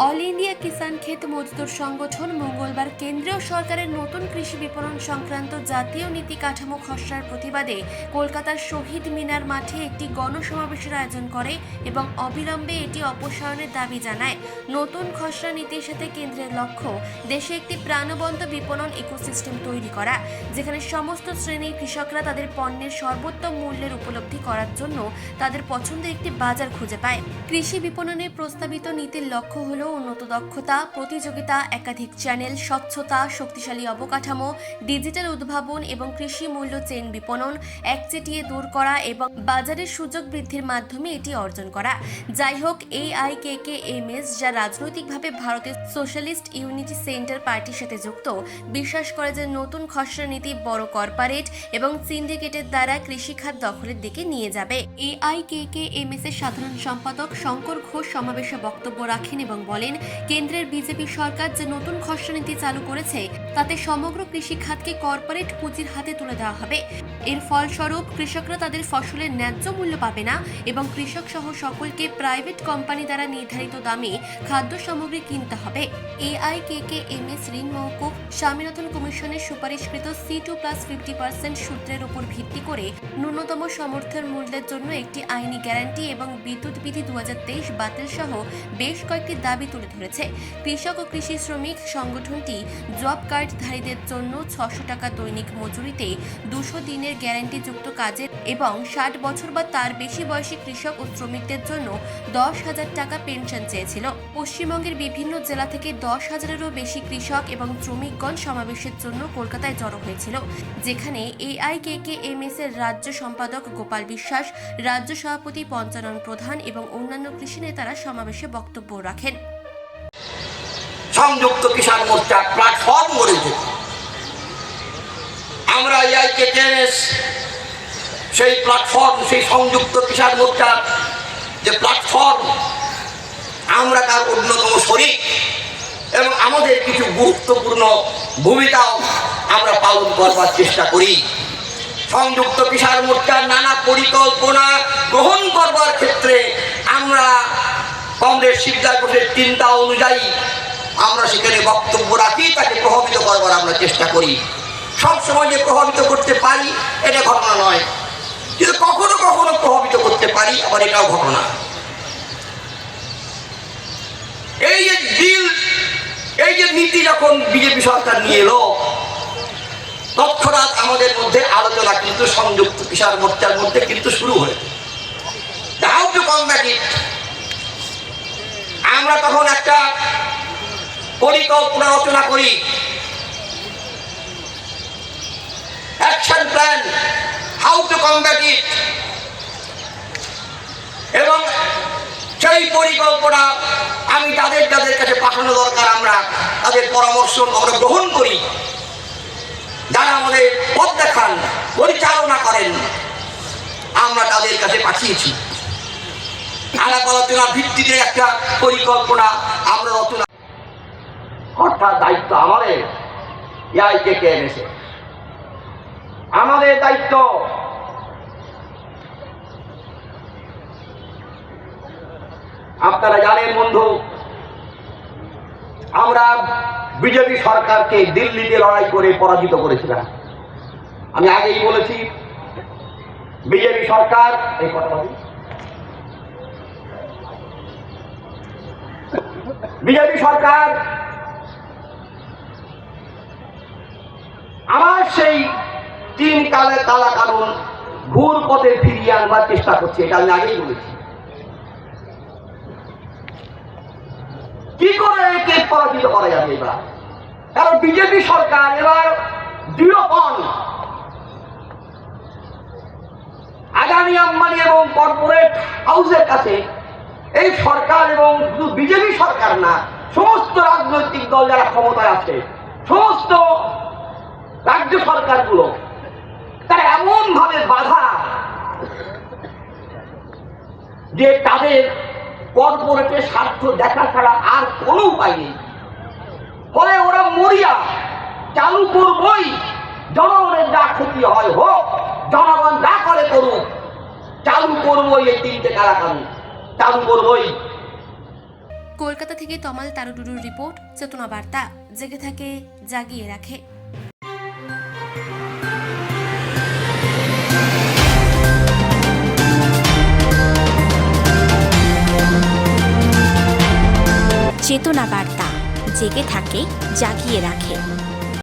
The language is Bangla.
অল ইন্ডিয়া কিষাণ ক্ষেত মজদুর সংগঠন মঙ্গলবার কেন্দ্রীয় সরকারের নতুন কৃষি বিপণন সংক্রান্ত জাতীয় নীতি কাঠামো খসড়ার প্রতিবাদে কলকাতার শহীদ মিনার মাঠে একটি গণসমাবেশের আয়োজন করে এবং অবিলম্বে এটি অপসারণের দাবি জানায়। নতুন খসড়া নীতির সাথে কেন্দ্রের লক্ষ্য দেশে একটি প্রাণবন্ত বিপণন ইকোসিস্টেম তৈরি করা, যেখানে সমস্ত শ্রেণীর কৃষকরা তাদের পণ্যের সর্বোত্তম মূল্যের উপলব্ধি করার জন্য তাদের পছন্দের একটি বাজার খুঁজে পায়। কৃষি বিপণনের প্রস্তাবিত নীতির লক্ষ্য হল উন্নত দক্ষতা, প্রতিযোগিতা, একাধিক চ্যানেল, স্বচ্ছতা, শক্তিশালী অবকাঠামো, ডিজিটাল উদ্ভাবন এবং কৃষি মূল্য চেইন বিপণন একচেটিয়ে দূর করা এবং বাজারের সুযোগ বৃদ্ধির মাধ্যমে এটি অর্জন করা। যাই হোক, AIKKMS, যা রাজনৈতিকভাবে ভারতের সোশ্যালিস্ট ইউনিটি সেন্টার পার্টির সাথে যুক্ত, বিশ্বাস করে যে নতুন খসড়া নীতি বড় কর্পোরেট এবং সিন্ডিকেটের দ্বারা কৃষিখাত দখলের দিকে নিয়ে যাবে। AIKKMS এর সাধারণ সম্পাদক শঙ্কর ঘোষ সমাবেশে বক্তব্য রাখেন এবং বলেন, কেন্দ্রের বিজেপি সরকার যে নতুন খসড়া নীতি চালু করেছে তাতে সমগ্র কৃষি খাতকে কর্পোরেট পুঁজির হাতে তুলে দেওয়া হবে। এর ফলস্বরূপ কৃষকরা তাদের ফসলের ন্যায্য মূল্য পাবে না এবং কৃষক সহ সকলকে প্রাইভেট কোম্পানি দ্বারা নির্ধারিত দামে খাদ্য সামগ্রী কিনতে হবে। AIKKMS ঋণ মওকুফ স্বামীনাথন কমিশনের সুপারিশকৃত C2+50% সূত্রের উপর ভিত্তি করে ন্যূনতম সমর্থন মূল্যের জন্য একটি আইনি গ্যারান্টি এবং বিদ্যুৎ বিধি 2023 বাতিল সহ বেশ কয়েকটি দাবি তুলে ধরেছে। কৃষক ও কৃষি শ্রমিক সংগঠনটি জব কার্ডধারীদের জন্য 600 টাকা দৈনিক মজুরিতে 200 দিনের গ্যারান্টিযুক্ত কাজের এবং 60 বছর বা তার বেশি বয়সী কৃষক ও শ্রমিকদের জন্য 10,000 টাকা পেনশন চেয়েছিল। পশ্চিমবঙ্গের বিভিন্ন জেলা থেকে 10,000-এরও বেশি কৃষক এবং শ্রমিকগণ সমাবেশের জন্য কলকাতায় জড়ো হয়েছিল, যেখানে AIKKMS এর রাজ্য সম্পাদক গোপাল বিশ্বাস, রাজ্য সভাপতি পঞ্চানন প্রধান এবং অন্যান্য কৃষি নেতারা সমাবেশে বক্তব্য রাখেন। সংযুক্ত কিষাণ মোর্চা প্ল্যাটফর্ম গড়ে উঠেছে। আমরা AIKKMS সেই প্ল্যাটফর্ম, সেই সংযুক্ত কিষাণ মোর্চার যে প্ল্যাটফর্ম, আমরা তার অন্যতম শরিক এবং আমাদের কিছু গুরুত্বপূর্ণ ভূমিকাও আমরা পালন করবার চেষ্টা করি। সংযুক্ত কিষাণ মোর্চার নানা পরিকল্পনা গ্রহণ করবার ক্ষেত্রে আমরা কংগ্রেস শিবদার ঘোষের চিন্তা অনুযায়ী আমরা সেখানে বক্তব্য রাখি, তাকে প্রভাবিত করবার আমরা চেষ্টা করি। সবসময় যে প্রভাবিত করতে পারি এটা ঘটনা নয়, কিন্তু কখনো কখনো প্রভাবিত করতে পারি, আবার এটাও ঘটনা। এই যে বিল, এই যে নীতি যখন বিজেপি সরকার নিয়ে এলো, তৎক্ষণাৎ আমাদের মধ্যে আলোচনা কিন্তু সংযুক্ত কিষাণ মোর্চার মধ্যে কিন্তু শুরু হয়েছে। How to combat it. আমরা তখন একটা পরিকল্পনা রচনা করি, action plan, how to combat it, এবং সেই পরিকল্পনা আমি যাদের কাছে পাঠানো দরকার আমরা তাদের পরামর্শ আমরা গ্রহণ করি। যারা আমাদের পথ দেখান, পরিচালনা করেন, আমরা তাদের কাছে পাঠিয়েছি। আলাপ আলোচনার ভিত্তিতে একটা পরিকল্পনা আমরা রচনা, অর্থাৎ দায়িত্ব আমাদের AIKKMS। আমাদের দায়িত্ব আপনারা জানেন বন্ধু, আমরা বিজেপি সরকারকে দিল্লিতে লড়াই করে পরাজিত করেছিলাম। আমি আগেই বলেছি, বিজেপি সরকার এই কথা বলি, বিজেপি সরকার আমার সেই 3 কালা কানুন ঘুর পথে ফিরিয়ে আনবার চেষ্টা করছে, এটা আমি আগেই বলেছি। কি করে একে পরাজিত করা যাবে এবার? কারণ বিজেপি সরকার এবার দৃঢ়পণ আদানি আম্বানি এবং কর্পোরেট হাউসের কাছে এই সরকার, এবং শুধু বিজেপি সরকার না, সমস্ত রাজনৈতিক দল যারা ক্ষমতায় আছে, সমস্ত রাজ্য সরকারগুলো, তারা এমন ভাবে বাধা যে তাদের কর্পোরেটের স্বার্থ দেখা ছাড়া আর কোনো উপায় নেই। ফলে ওরা মরিয়া চালু করবই, জনগণের যা ক্ষতি হয় হোক, জনগণ যা করে করুক, চালু করবই এই 3টে কালা কানুন, চালু করবই। কলকাতা থেকে তমাল তারুডুরুর রিপোর্ট, চেতনা বার্তা, জেগে থাকে, জাগিয়ে রাখে। চেতনা বার্তা, জেগে থাকে, জাগিয়ে রাখে।